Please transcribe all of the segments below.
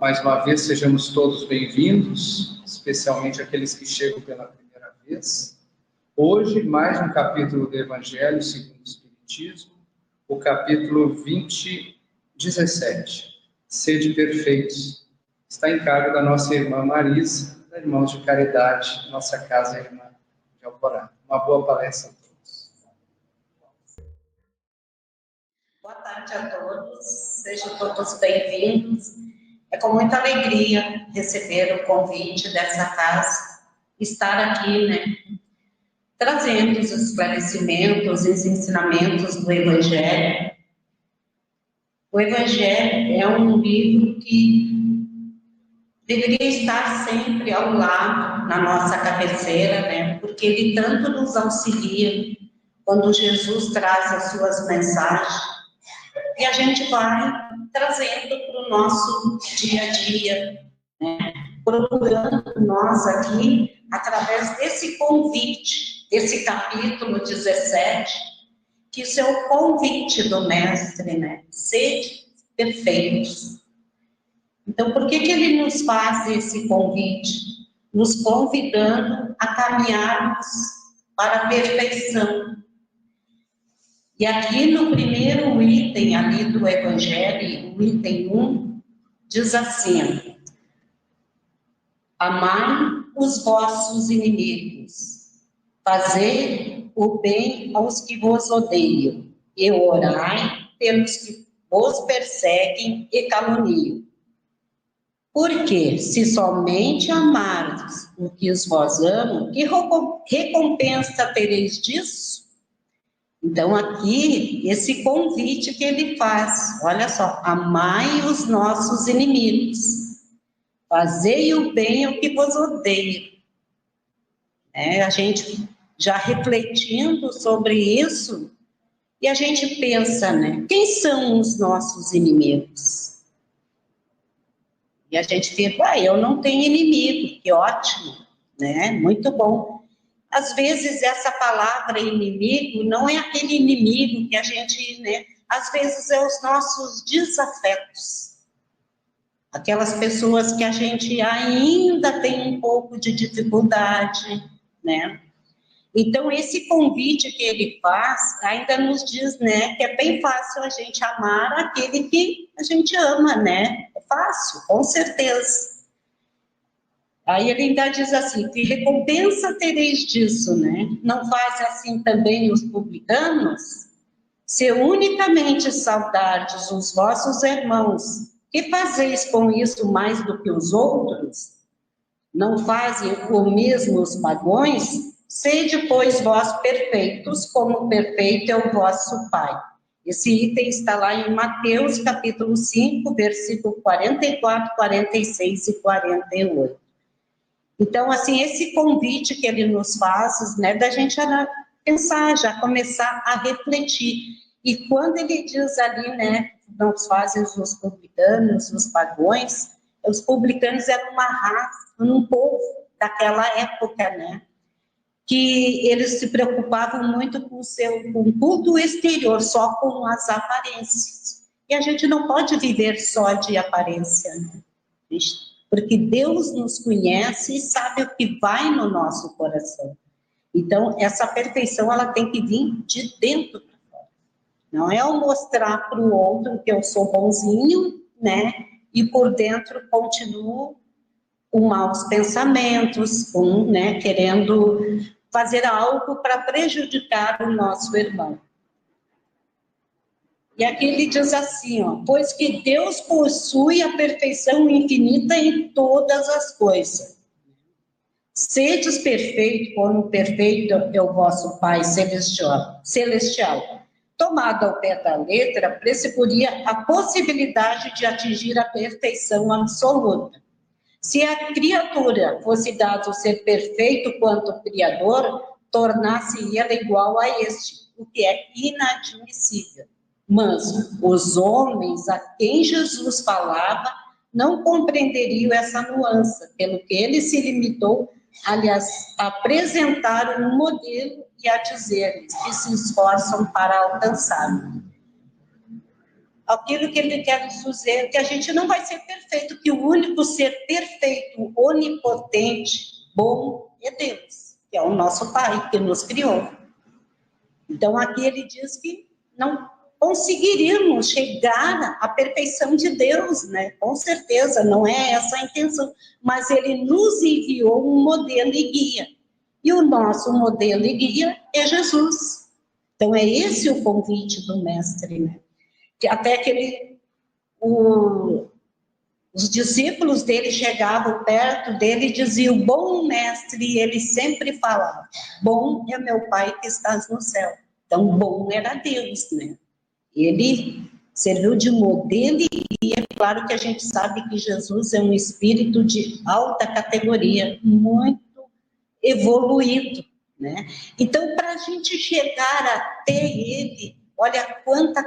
Mais uma vez, sejamos todos bem-vindos, especialmente aqueles que chegam pela primeira vez. Hoje, mais um capítulo do Evangelho segundo o Espiritismo, o capítulo 17. Sede perfeitos. Está em cargo da nossa irmã Marisa, da Irmãos de Caridade, nossa casa irmã de Alvorada. Uma boa palestra a todos. Boa tarde a todos, sejam todos bem-vindos. É com muita alegria receber o convite dessa casa, estar aqui, trazendo os esclarecimentos, os ensinamentos do Evangelho. O Evangelho é um livro que deveria estar sempre ao lado, na nossa cabeceira, porque ele tanto nos auxilia quando Jesus traz as suas mensagens. E a gente vai trazendo para o nosso dia a dia, procurando nós aqui, através desse convite, desse capítulo 17, que isso é o convite do Mestre, sede perfeitos. Então, por que ele nos faz esse convite? Nos convidando a caminharmos para a perfeição. E aqui no primeiro item ali do Evangelho, o item 1, diz assim: amai os vossos inimigos, fazei o bem aos que vos odeiam, e orai pelos que vos perseguem e caluniam. Porque se somente amardes o que os vós amam, que recompensa tereis disso? Então, aqui, esse convite que ele faz, olha só, amai os nossos inimigos, fazei o bem ao que vos odeia. A gente já refletindo sobre isso, e a gente pensa, quem são os nossos inimigos? E a gente fica, eu não tenho inimigo, que ótimo, muito bom. Às vezes, essa palavra inimigo não é aquele inimigo que a gente, às vezes é os nossos desafetos. Aquelas pessoas que a gente ainda tem um pouco de dificuldade, Então, esse convite que ele faz ainda nos diz, que é bem fácil a gente amar aquele que a gente ama, É fácil, com certeza. Aí ele ainda diz assim, que recompensa tereis disso, Não fazem assim também os publicanos? Se unicamente saudardes os vossos irmãos, que fazeis com isso mais do que os outros? Não fazem o mesmo os pagões? Sede, pois, vós perfeitos, como perfeito é o vosso Pai. Esse item está lá em Mateus, capítulo 5, versículo 44, 46 e 48. Então, assim, esse convite que ele nos faz, da gente pensar, já começar a refletir. E quando ele diz ali, não fazem os publicanos, os pagões, os publicanos eram uma raça, um povo daquela época, que eles se preocupavam muito com o culto exterior, só com as aparências. E a gente não pode viver só de aparência, porque Deus nos conhece e sabe o que vai no nosso coração. Então, essa perfeição, ela tem que vir de dentro para fora. Não é eu mostrar para o outro que eu sou bonzinho, e por dentro continuo com maus pensamentos, querendo fazer algo para prejudicar o nosso irmão. E aqui ele diz assim, pois que Deus possui a perfeição infinita em todas as coisas. Sedes perfeito, como perfeito é o vosso Pai celestial. Tomado ao pé da letra, pressuporia a possibilidade de atingir a perfeição absoluta. Se a criatura fosse dado ser perfeito quanto Criador, tornasse ela igual a este, o que é inadmissível. Mas os homens a quem Jesus falava não compreenderiam essa nuance, pelo que ele se limitou a apresentar um modelo e a dizer que se esforçam para alcançá-lo. aquilo que ele quer nos dizer, que a gente não vai ser perfeito, que o único ser perfeito, onipotente, bom, é Deus, que é o nosso Pai, que nos criou. Então, aqui ele diz que não conseguiríamos chegar à perfeição de Deus, né? Com certeza, não é essa a intenção, mas ele nos enviou um modelo e guia. E o nosso modelo e guia é Jesus. Então, é esse o convite do mestre, né? Que até que os discípulos dele chegavam perto dele e diziam, bom mestre, e ele sempre falava, bom é meu Pai que estás no céu. Então, bom era Deus, né? Ele serviu de modelo e é claro que a gente sabe que Jesus é um espírito de alta categoria, muito evoluído, né? Então, para a gente chegar até ele, olha quanta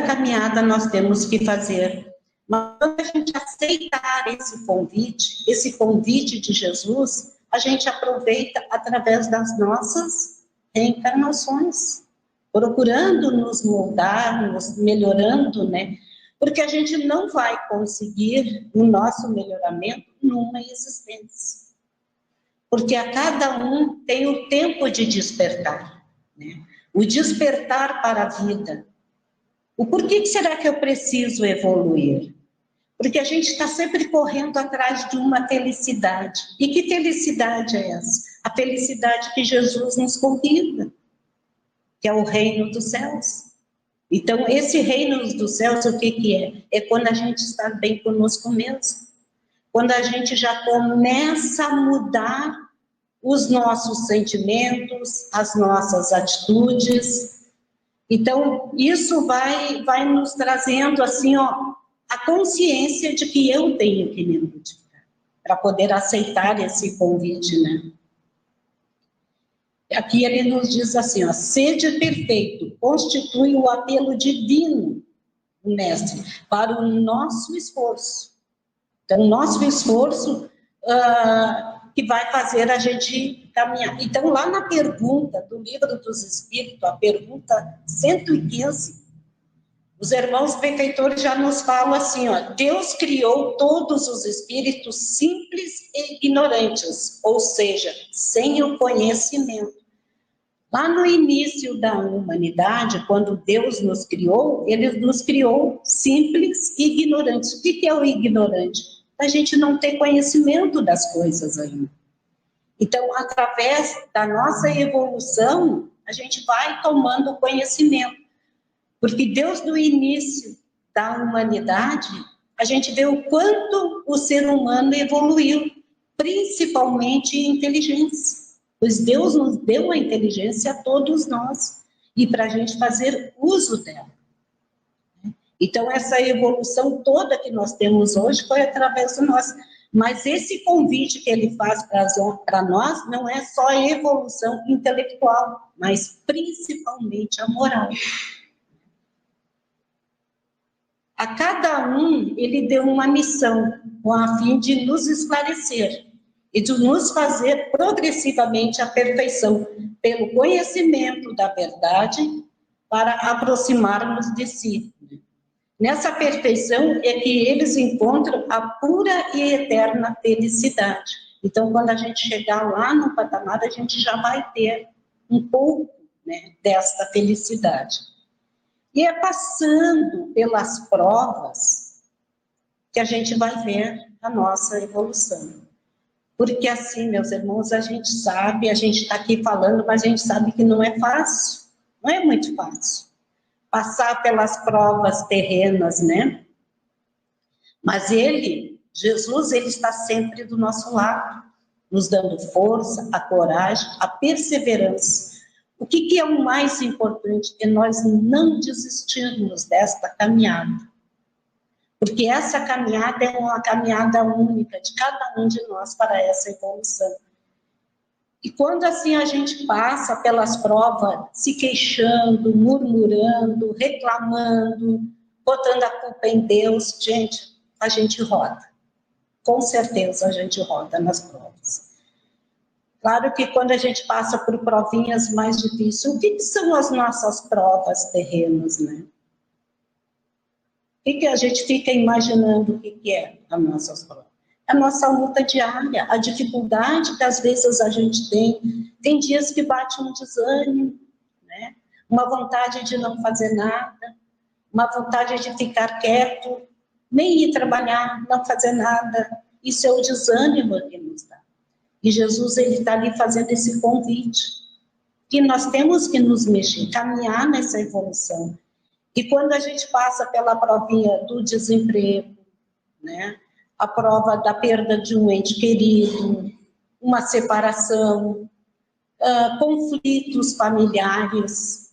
caminhada nós temos que fazer. Mas quando a gente aceitar esse convite de Jesus, a gente aproveita através das nossas reencarnações, procurando nos moldar, nos melhorando, né? Porque a gente não vai conseguir o nosso melhoramento numa existência. Porque a cada um tem o tempo de despertar, né? O despertar para a vida. O porquê que será que eu preciso evoluir? Porque a gente está sempre correndo atrás de uma felicidade. E que felicidade é essa? A felicidade que Jesus nos convida, que é o reino dos céus. Então, esse reino dos céus, o que é? É quando a gente está bem conosco mesmo. Quando a gente já começa a mudar os nossos sentimentos, as nossas atitudes. Então, isso vai nos trazendo, assim, ó, a consciência de que eu tenho que me modificar, para poder aceitar esse convite, né? Aqui ele nos diz assim, ó, sede perfeito, constitui o apelo divino, mestre, para o nosso esforço. Então, o nosso esforço que vai fazer a gente caminhar. Então, lá na pergunta do Livro dos Espíritos, a pergunta 115, os irmãos benfeitores já nos falam assim, ó, Deus criou todos os espíritos simples e ignorantes, ou seja, sem o conhecimento. Lá no início da humanidade, quando Deus nos criou, ele nos criou simples e ignorantes. O que é o ignorante? A gente não tem conhecimento das coisas ainda. Então, através da nossa evolução, a gente vai tomando conhecimento. Porque Deus, no início da humanidade, a gente vê o quanto o ser humano evoluiu, principalmente em inteligência. Pois Deus nos deu a inteligência a todos nós, e para a gente fazer uso dela. Então, essa evolução toda que nós temos hoje foi através do nosso. Mas esse convite que ele faz para nós não é só a evolução intelectual, mas principalmente a moral. A cada um, ele deu uma missão, com a fim de nos esclarecer e de nos fazer progressivamente a perfeição, pelo conhecimento da verdade, para aproximarmos de si. Nessa perfeição é que eles encontram a pura e eterna felicidade. Então, quando a gente chegar lá no patamar, a gente já vai ter um pouco, né, desta felicidade. E é passando pelas provas que a gente vai ver a nossa evolução. Porque assim, meus irmãos, a gente sabe, a gente está aqui falando, mas a gente sabe que não é fácil, não é muito fácil. Passar pelas provas terrenas, né? Mas Jesus, ele está sempre do nosso lado, nos dando força, a coragem, a perseverança. O que é o mais importante? É nós não desistirmos desta caminhada. Porque essa caminhada é uma caminhada única de cada um de nós para essa evolução. E quando assim a gente passa pelas provas, se queixando, murmurando, reclamando, botando a culpa em Deus, gente, a gente roda. Com certeza a gente roda nas provas. Claro que quando a gente passa por provinhas mais difíceis, o que são as nossas provas terrenas, né? que a gente fica imaginando o que é as nossas provas? A nossa luta diária, a dificuldade que às vezes a gente tem dias que bate um desânimo, né? Uma vontade de não fazer nada, uma vontade de ficar quieto, nem ir trabalhar, não fazer nada. Isso é o desânimo que nos dá. E Jesus, ele está ali fazendo esse convite, que nós temos que nos mexer, caminhar nessa evolução. E quando a gente passa pela provinha do desemprego, né? A prova da perda de um ente querido, uma separação, conflitos familiares,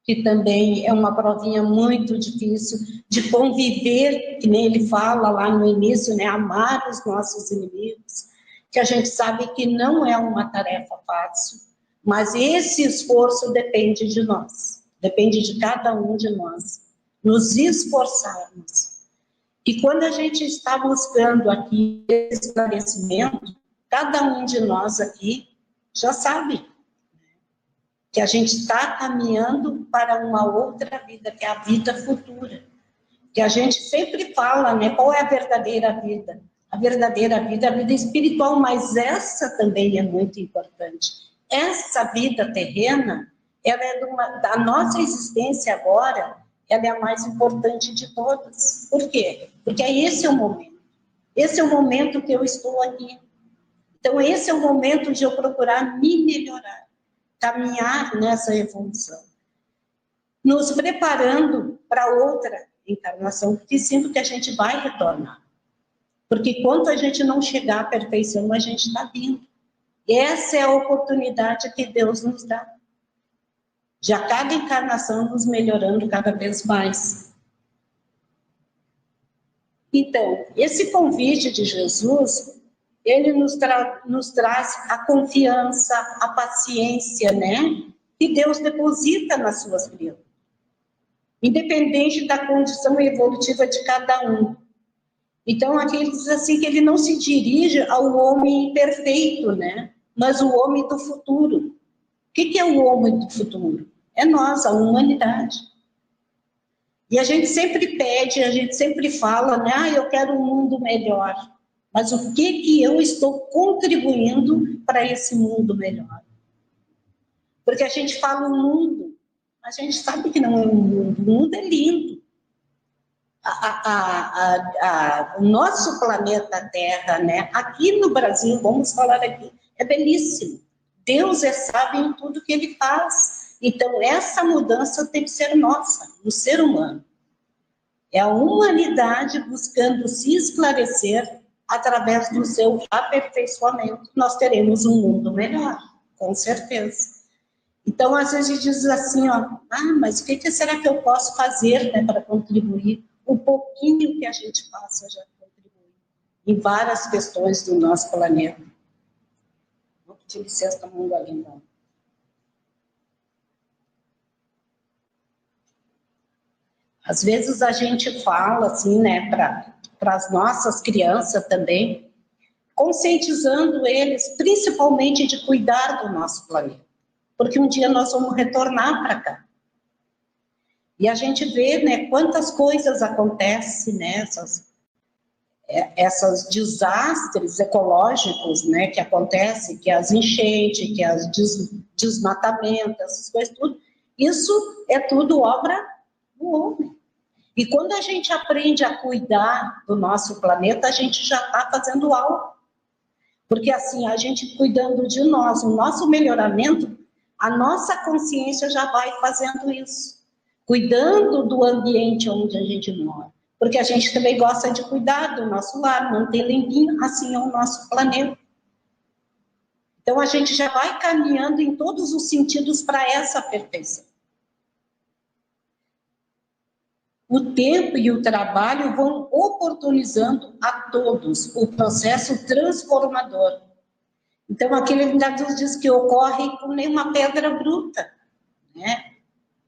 que também é uma provinha muito difícil de conviver, que nem ele fala lá no início, né? Amar os nossos inimigos, que a gente sabe que não é uma tarefa fácil, mas esse esforço depende de nós, depende de cada um de nós, nos esforçarmos. E quando a gente está buscando aqui esse esclarecimento, cada um de nós aqui já sabe que a gente está caminhando para uma outra vida, que é a vida futura. Que a gente sempre fala, né? Qual é a verdadeira vida? A verdadeira vida é a vida espiritual, mas essa também é muito importante. Essa vida terrena, ela é da nossa existência agora, ela é a mais importante de todas. Por quê? Porque esse é o momento. Esse é o momento que eu estou aqui. Então, esse é o momento de eu procurar me melhorar, caminhar nessa evolução, nos preparando para outra encarnação, porque sinto que a gente vai retornar. Porque quando a gente não chegar à perfeição, a gente está vindo. Essa é a oportunidade que Deus nos dá. De a cada encarnação nos melhorando cada vez mais. Então, esse convite de Jesus, ele nos traz a confiança, a paciência, né? Que Deus deposita nas suas criaturas. Independente da condição evolutiva de cada um. Então, aqui ele diz assim que ele não se dirige ao homem perfeito, né? Mas o homem do futuro. O que é o homem do futuro? É nós, a humanidade. E a gente sempre pede, a gente sempre fala, né? Ah, eu quero um mundo melhor. Mas o que eu estou contribuindo para esse mundo melhor? Porque a gente fala um mundo, a gente sabe que não é um mundo. O mundo é lindo. O nosso planeta Terra, né? Aqui no Brasil, vamos falar aqui, é belíssimo. Deus é sábio em tudo que ele faz. Então, essa mudança tem que ser nossa, do ser humano. É a humanidade buscando se esclarecer através do seu aperfeiçoamento. Nós teremos um mundo melhor, com certeza. Então, às vezes, a gente diz assim, ó, mas o que será que eu posso fazer, né, para contribuir? O pouquinho que a gente faça já contribui em várias questões do nosso planeta. Vou pedir licença para o mundo ali, não. Às vezes a gente fala assim, né, para as nossas crianças também, conscientizando eles, principalmente de cuidar do nosso planeta, porque um dia nós vamos retornar para cá. E a gente vê, né, quantas coisas acontecem, né, essas desastres ecológicos, né, que acontecem, que as enchentes, que as desmatamentos, essas coisas tudo, isso é tudo obra do homem. E quando a gente aprende a cuidar do nosso planeta, a gente já está fazendo algo. Porque assim, a gente cuidando de nós, o nosso melhoramento, a nossa consciência já vai fazendo isso. Cuidando do ambiente onde a gente mora. Porque a gente também gosta de cuidar do nosso lar, manter limpinho, assim é o nosso planeta. Então a gente já vai caminhando em todos os sentidos para essa perfeição. O tempo e o trabalho vão oportunizando a todos o processo transformador. Então, aquele ainda diz que ocorre com nenhuma pedra bruta, né?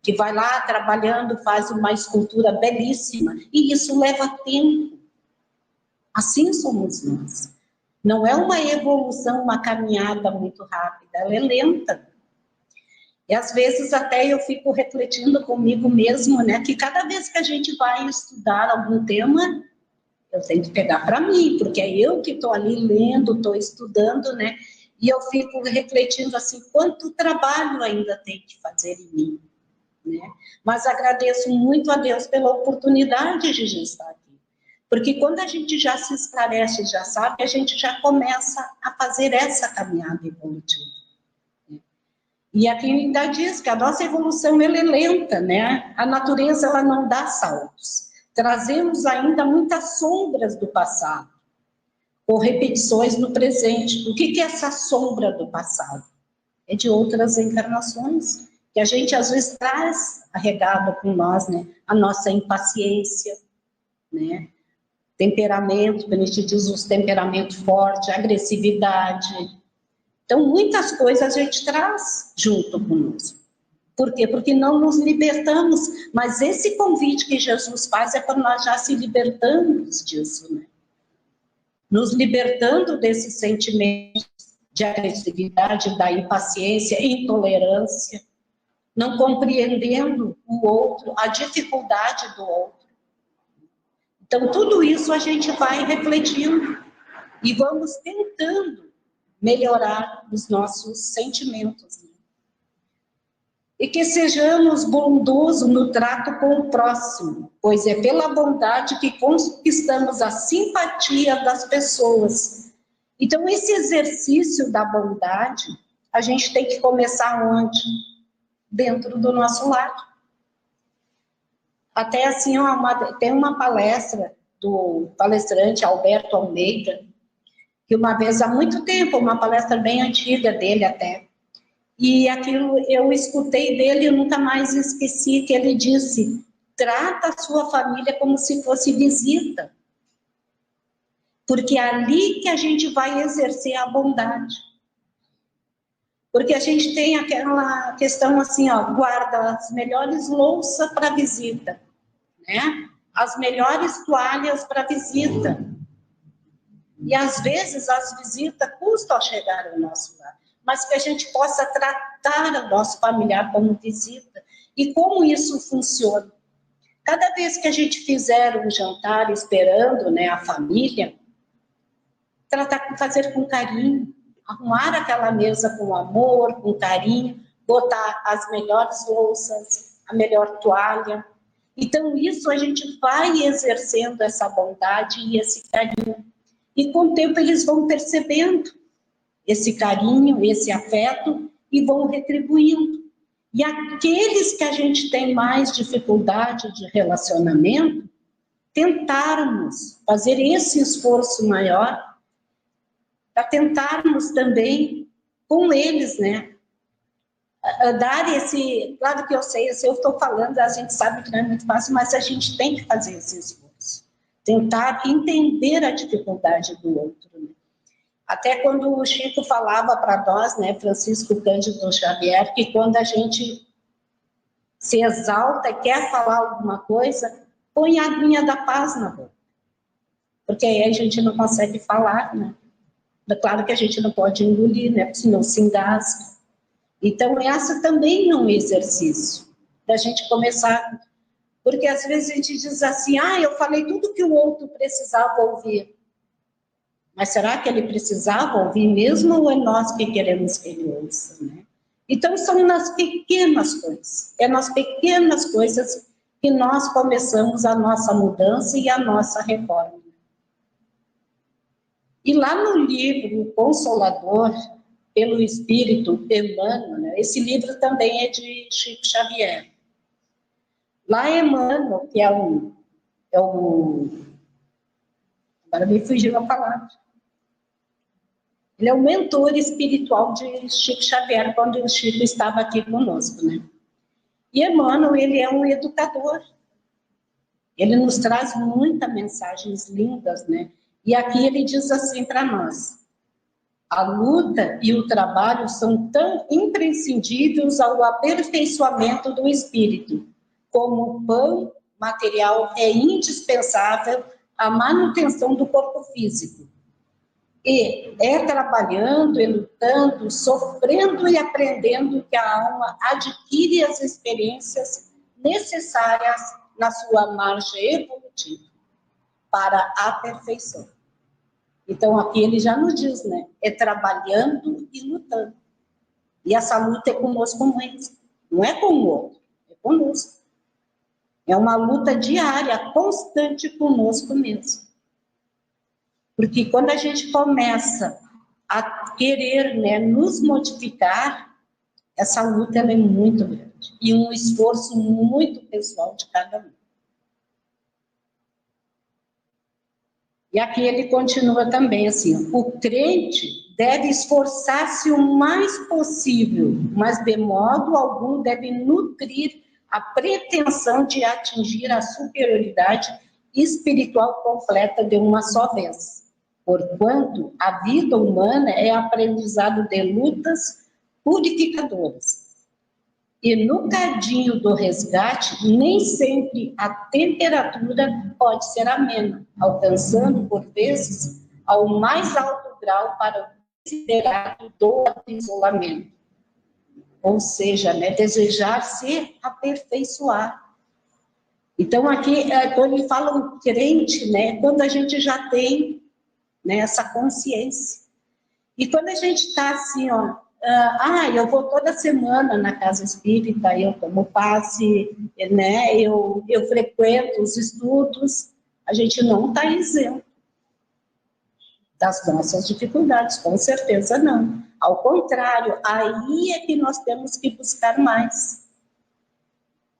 Que vai lá trabalhando, faz uma escultura belíssima, e isso leva tempo. Assim somos nós. Não é uma evolução, uma caminhada muito rápida, ela é lenta. E às vezes até eu fico refletindo comigo mesmo, né, que cada vez que a gente vai estudar algum tema, eu tenho que pegar para mim, porque é eu que estou ali lendo, estou estudando, né, e eu fico refletindo assim, quanto trabalho ainda tem que fazer em mim, né? Mas agradeço muito a Deus pela oportunidade de estar aqui. Porque quando a gente já se esclarece, já sabe, a gente já começa a fazer essa caminhada evolutiva. E aqui ainda diz que a nossa evolução ela é lenta, né? A natureza ela não dá saltos. Trazemos ainda muitas sombras do passado, ou repetições no presente. O que é essa sombra do passado? É de outras encarnações, que a gente às vezes traz carregado com nós, né? A nossa impaciência, né? Temperamento, quando a gente diz os temperamento forte, agressividade. Então, muitas coisas a gente traz junto conosco. Por quê? Porque não nos libertamos. Mas esse convite que Jesus faz é para nós já se libertarmos disso, né? Nos libertando desses sentimentos de agressividade, da impaciência, intolerância, não compreendendo o outro, a dificuldade do outro. Então, tudo isso a gente vai refletindo e vamos tentando melhorar os nossos sentimentos. E que sejamos bondosos no trato com o próximo, pois é pela bondade que conquistamos a simpatia das pessoas. Então, esse exercício da bondade, a gente tem que começar onde? Dentro do nosso lar. Até assim, tem uma palestra do palestrante Alberto Almeida, que uma vez, há muito tempo, uma palestra bem antiga dele até, e aquilo eu escutei dele e eu nunca mais esqueci, que ele disse, trata a sua família como se fosse visita, porque é ali que a gente vai exercer a bondade. Porque a gente tem aquela questão assim, ó, guarda as melhores louças para visita, né? As melhores toalhas para visita. E às vezes as visitas custam chegar ao nosso lar, mas que a gente possa tratar o nosso familiar como visita. E como isso funciona? Cada vez que a gente fizer um jantar esperando, né, a família, fazer com carinho, arrumar aquela mesa com amor, com carinho, botar as melhores louças, a melhor toalha. Então, isso a gente vai exercendo essa bondade e esse carinho. E com o tempo eles vão percebendo esse carinho, esse afeto e vão retribuindo. E aqueles que a gente tem mais dificuldade de relacionamento, tentarmos fazer esse esforço maior para tentarmos também com eles, né? Dar esse... Claro que eu sei, se eu estou falando, a gente sabe que não é muito fácil, mas a gente tem que fazer esse esforço. Tentar entender a dificuldade do outro. Né? Até quando o Chico falava para nós, né, Francisco Cândido Xavier, que quando a gente se exalta e quer falar alguma coisa, põe a aguinha da paz na boca. Porque aí a gente não consegue falar, né? Claro que a gente não pode engolir, né? Porque senão se engasga. Então, essa também é um exercício da gente começar... Porque às vezes a gente diz assim, eu falei tudo que o outro precisava ouvir. Mas será que ele precisava ouvir mesmo ou é nós que queremos que ele ouça, né? Então, são nas pequenas coisas. É nas pequenas coisas que nós começamos a nossa mudança e a nossa reforma. E lá no livro Consolador, pelo Espírito Emmanuel, né? Esse livro também é de Chico Xavier. Lá Emmanuel, que é o... Agora me fugiu a palavra. Ele é o mentor espiritual de Chico Xavier, quando o Chico estava aqui conosco, né? E Emmanuel, ele é um educador. Ele nos traz muitas mensagens lindas, né? E aqui ele diz assim para nós: a luta e o trabalho são tão imprescindíveis ao aperfeiçoamento do espírito, como o pão material é indispensável à manutenção do corpo físico. E é trabalhando, e lutando, sofrendo e aprendendo que a alma adquire as experiências necessárias na sua marcha evolutiva para a perfeição. Então, aqui ele já nos diz, né? É trabalhando e lutando. E essa luta é conosco mesmo. Não é com o outro, é conosco. É uma luta diária, constante conosco mesmo. Porque quando a gente começa a querer, né, nos modificar, essa luta ela é muito grande. E um esforço muito pessoal de cada um. E aqui ele continua também assim, o crente deve esforçar-se o mais possível, mas de modo algum deve nutrir a pretensão de atingir a superioridade espiritual completa de uma só vez. Porquanto a vida humana é aprendizado de lutas purificadoras. E no cadinho do resgate, nem sempre a temperatura pode ser amena, alcançando, por vezes, ao mais alto grau para o considerado do isolamento. Ou seja, né, desejar se aperfeiçoar. Então, aqui, quando ele fala o crente, né, quando a gente já tem, né, essa consciência. E quando a gente está assim, ó, eu vou toda semana na casa espírita, eu tomo passe, né, eu frequento os estudos, a gente não está isento das nossas dificuldades, com certeza não. Ao contrário, aí é que nós temos que buscar mais.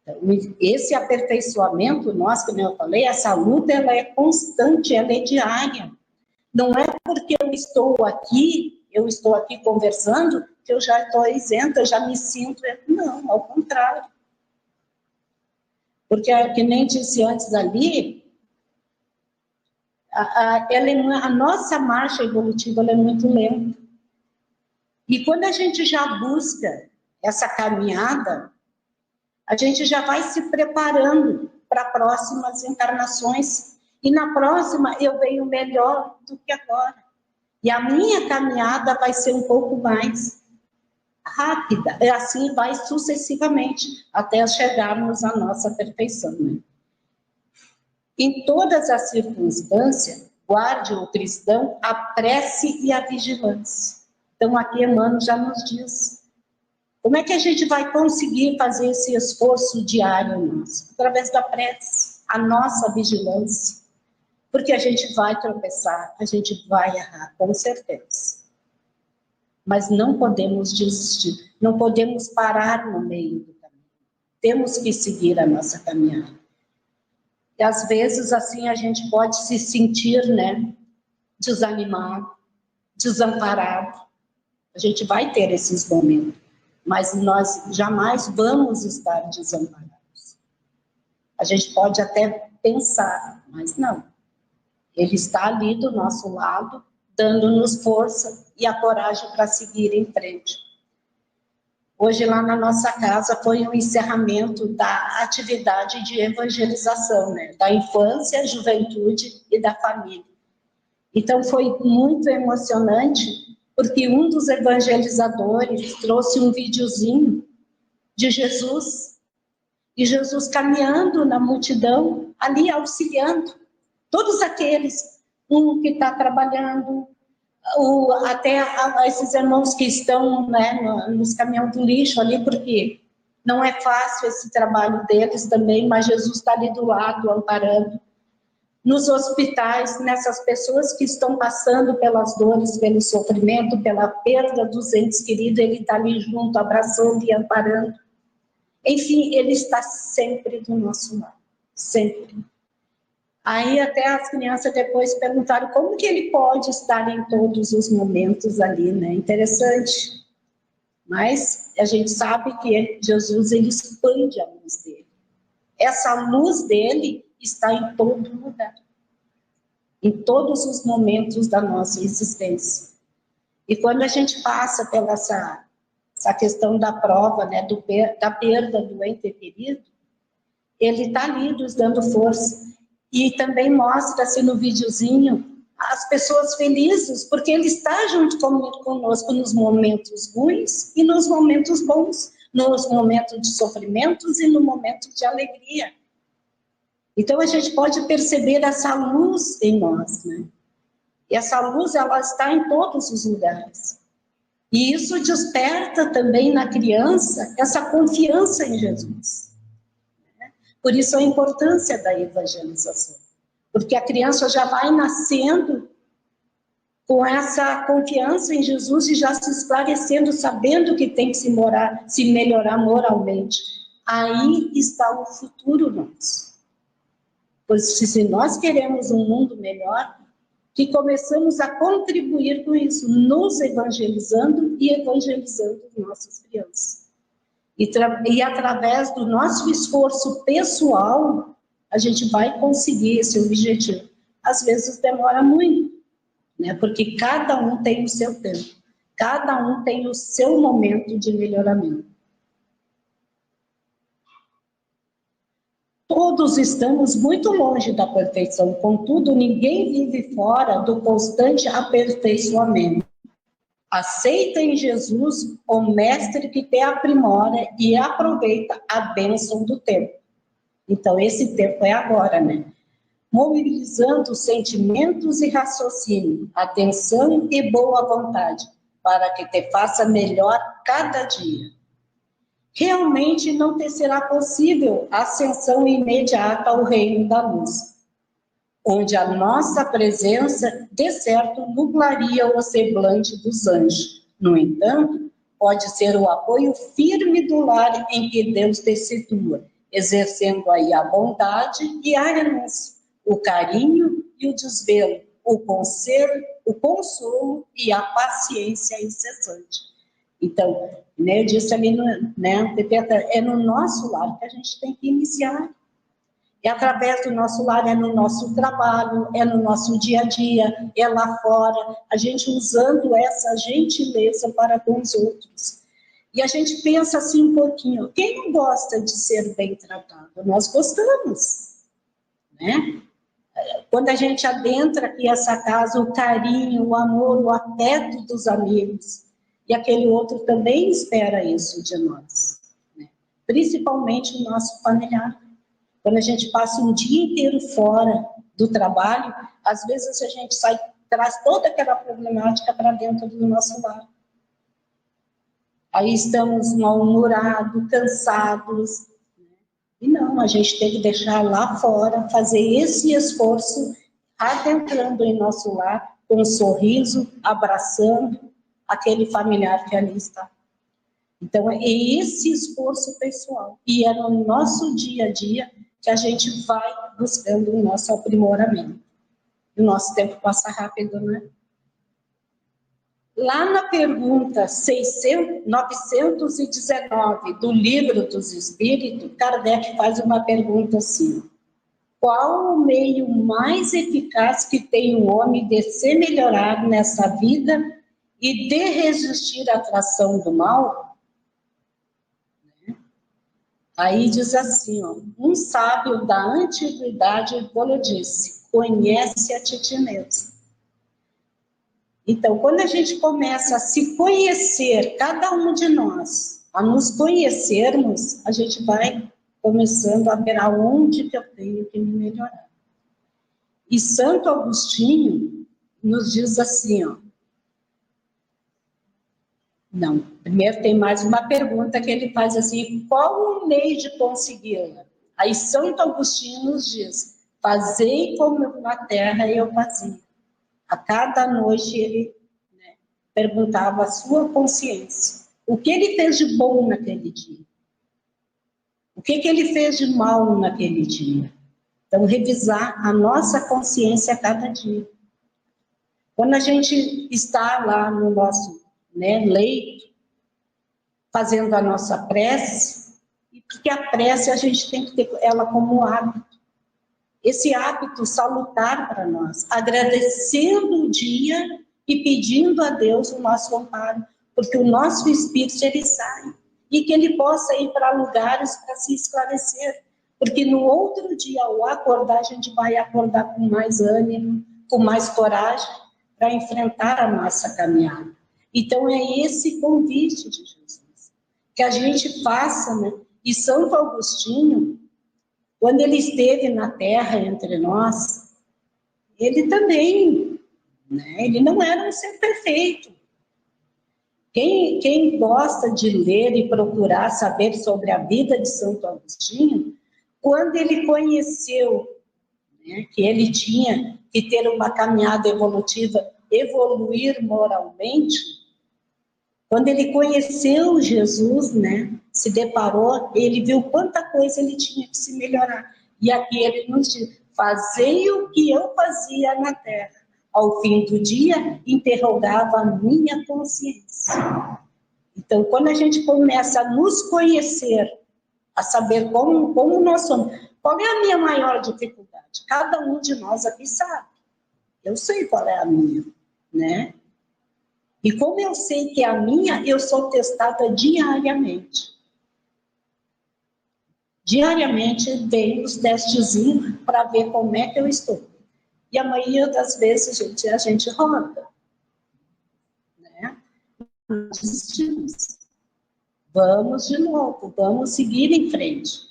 Então, esse aperfeiçoamento nosso, como eu falei, essa luta, ela é constante, ela é diária. Não é porque eu estou aqui conversando, que eu já estou isenta, eu já me sinto... Não, ao contrário. Porque, que nem disse antes ali, a nossa marcha evolutiva ela é muito lenta. E quando a gente já busca essa caminhada, a gente já vai se preparando para próximas encarnações. E na próxima eu venho melhor do que agora. E a minha caminhada vai ser um pouco mais rápida. E assim vai sucessivamente, até chegarmos à nossa perfeição. Né? Em todas as circunstâncias, guarde o cristão a prece e a vigilância. Então, aqui Emmanuel já nos diz. Como é que a gente vai conseguir fazer esse esforço diário nosso? Através da prece, a nossa vigilância. Porque a gente vai tropeçar, a gente vai errar, com certeza. Mas não podemos desistir, não podemos parar no meio do caminho. Temos que seguir a nossa caminhada. E às vezes, assim, a gente pode se sentir, né, desanimado, desamparado. A gente vai ter esses momentos, mas nós jamais vamos estar desamparados. A gente pode até pensar, mas não. Ele está ali do nosso lado, dando-nos força e a coragem para seguir em frente. Hoje, lá na nossa casa, foi um encerramento da atividade de evangelização, né? Da infância, juventude e da família. Então, foi muito emocionante, porque um dos evangelizadores trouxe um videozinho de Jesus, e Jesus caminhando na multidão, ali auxiliando. Todos aqueles, um que está trabalhando, até esses irmãos que estão, né, nos caminhões do lixo ali, porque não é fácil esse trabalho deles também, mas Jesus está ali do lado, amparando. Nos hospitais, nessas pessoas que estão passando pelas dores, pelo sofrimento, pela perda dos entes queridos, ele está ali junto, abraçando e amparando. Enfim, ele está sempre do nosso lado, sempre. Aí até as crianças depois perguntaram como que ele pode estar em todos os momentos ali, né? Interessante. Mas a gente sabe que Jesus, ele expande a luz dele. Essa luz dele está em todo lugar. Em todos os momentos da nossa existência. E quando a gente passa pela essa questão da prova, né? Da perda do ente querido, ele está ali nos dando força. E também mostra-se no videozinho as pessoas felizes, porque Ele está junto conosco nos momentos ruins e nos momentos bons, nos momentos de sofrimentos e no momento de alegria. Então, a gente pode perceber essa luz em nós, né? E essa luz, ela está em todos os lugares. E isso desperta também na criança essa confiança em Jesus. Por isso a importância da evangelização. Porque a criança já vai nascendo com essa confiança em Jesus e já se esclarecendo, sabendo que tem que se melhorar moralmente. Aí está o futuro nosso. Pois se nós queremos um mundo melhor, que começamos a contribuir com isso, nos evangelizando e evangelizando nossas crianças. E através do nosso esforço pessoal, a gente vai conseguir esse objetivo. Às vezes demora muito, né? Porque cada um tem o seu tempo, cada um tem o seu momento de melhoramento. Todos estamos muito longe da perfeição, contudo, ninguém vive fora do constante aperfeiçoamento. Aceita em Jesus o Mestre que te aprimora e aproveita a bênção do tempo. Então, esse tempo é agora, né? Mobilizando sentimentos e raciocínio, atenção e boa vontade, para que te faça melhor cada dia. Realmente não te será possível a ascensão imediata ao reino da luz, onde a nossa presença, de certo, nublaria o semblante dos anjos. No entanto, pode ser o apoio firme do lar em que Deus te situa, exercendo aí a bondade e a renúncia, o carinho e o desvelo, o conselho, o consolo e a paciência incessante. Então, né, eu disse ali, é no nosso lar que a gente tem que iniciar. É através do nosso lar, é no nosso trabalho, é no nosso dia a dia, é lá fora, a gente usando essa gentileza para com os outros. E a gente pensa assim um pouquinho, quem não gosta de ser bem tratado? Nós gostamos, né? Quando a gente adentra aqui essa casa, o carinho, o amor, o afeto dos amigos, e aquele outro também espera isso de nós, né? Principalmente o nosso familiar. Quando a gente passa um dia inteiro fora do trabalho, às vezes a gente traz toda aquela problemática para dentro do nosso lar. Aí estamos mal-humorados, cansados. E não, a gente tem que deixar lá fora, fazer esse esforço, adentrando em nosso lar, com um sorriso, abraçando aquele familiar que ali está. Então, é esse esforço pessoal. E é no nosso dia a dia que a gente vai buscando o nosso aprimoramento. E o nosso tempo passa rápido, né? Lá na pergunta 919 do Livro dos Espíritos, Kardec faz uma pergunta assim: qual o meio mais eficaz que tem o homem de se melhorar nessa vida e de resistir à atração do mal? Aí diz assim, ó, um sábio da antiguidade disse, conhece a ti mesmo. Então, quando a gente começa a se conhecer, cada um de nós, a nos conhecermos, a gente vai começando a ver aonde que eu tenho que me melhorar. E Santo Agostinho nos diz assim, ó, não, primeiro tem mais uma pergunta que ele faz assim, qual o meio de consegui-la? Aí Santo Agostinho nos diz, fazei como na terra eu fazia. A cada noite ele perguntava a sua consciência, o que ele fez de bom naquele dia? O que ele fez de mal naquele dia? Então, revisar a nossa consciência a cada dia. Quando a gente está lá no nosso leito, fazendo a nossa prece, porque a prece a gente tem que ter ela como hábito. Esse hábito salutar para nós, agradecendo o dia e pedindo a Deus o nosso amparo, porque o nosso espírito ele sai, e que ele possa ir para lugares para se esclarecer, porque no outro dia, ao acordar, a gente vai acordar com mais ânimo, com mais coragem para enfrentar a nossa caminhada. Então, é esse convite de Jesus, que a gente faça, né? E Santo Agostinho, quando ele esteve na Terra entre nós, ele também, né? Ele não era um ser perfeito. Quem gosta de ler e procurar saber sobre a vida de Santo Agostinho, quando ele conheceu, né, que ele tinha que ter uma caminhada evolutiva, evoluir moralmente, quando ele conheceu Jesus, né, se deparou, ele viu quanta coisa ele tinha que se melhorar. E aqui ele nos diz: fazei o que eu fazia na terra. Ao fim do dia, interrogava a minha consciência. Então, quando a gente começa a nos conhecer, a saber como nós somos, qual é a minha maior dificuldade? Cada um de nós aqui sabe. Eu sei qual é a minha, né? E como eu sei que é a minha, eu sou testada diariamente. Diariamente vem os testezinhos para ver como é que eu estou. E a maioria das vezes, a gente roda, né? Desistimos. Vamos de novo, vamos seguir em frente.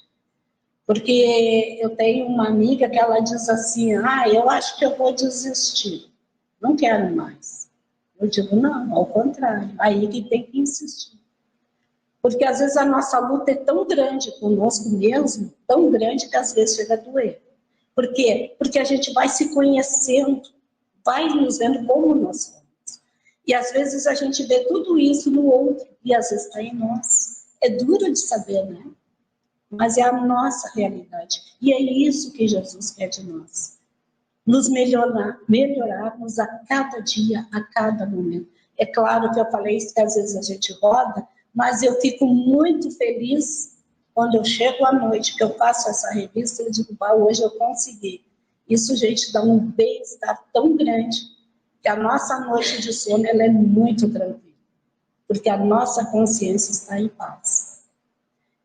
Porque eu tenho uma amiga que ela diz assim: eu acho que eu vou desistir, não quero mais. Eu digo: não, ao contrário, aí que tem que insistir. Porque às vezes a nossa luta é tão grande conosco mesmo, tão grande que às vezes chega a doer. Por quê? Porque a gente vai se conhecendo, vai nos vendo como nós somos. E às vezes a gente vê tudo isso no outro, e às vezes está em nós. É duro de saber, né? Mas é a nossa realidade. E é isso que Jesus quer de nós. Nos melhorarmos a cada dia, a cada momento. É claro que eu falei isso, que às vezes a gente roda, mas eu fico muito feliz quando eu chego à noite, que eu faço essa revista, eu digo: hoje eu consegui. Isso, gente, dá um bem-estar tão grande, que a nossa noite de sono ela é muito tranquila, porque a nossa consciência está em paz.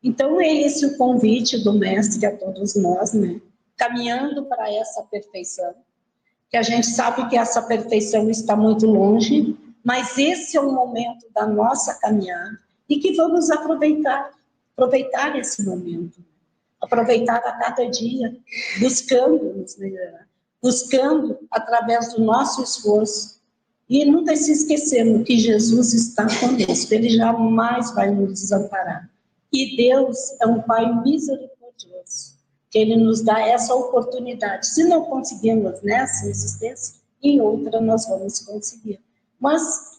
Então, é esse o convite do Mestre a todos nós, né? Caminhando para essa perfeição, que a gente sabe que essa perfeição está muito longe, mas esse é o momento da nossa caminhada e que vamos aproveitar esse momento, aproveitar a cada dia, buscando nos melhorar, buscando através do nosso esforço, e nunca se esquecendo que Jesus está conosco, Ele jamais vai nos desamparar. E Deus é um Pai misericordioso, que Ele nos dá essa oportunidade. Se não conseguimos nessa existência, em outra nós vamos conseguir. Mas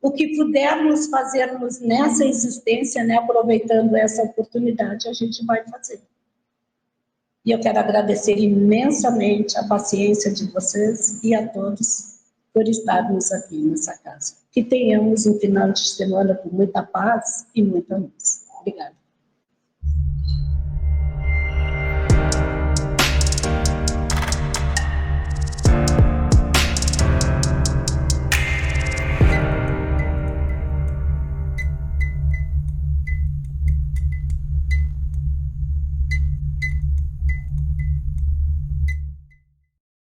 o que pudermos fazermos nessa existência, né, aproveitando essa oportunidade, a gente vai fazer. E eu quero agradecer imensamente a paciência de vocês e a todos por estarmos aqui nessa casa. Que tenhamos um final de semana com muita paz e muita luz. Obrigada.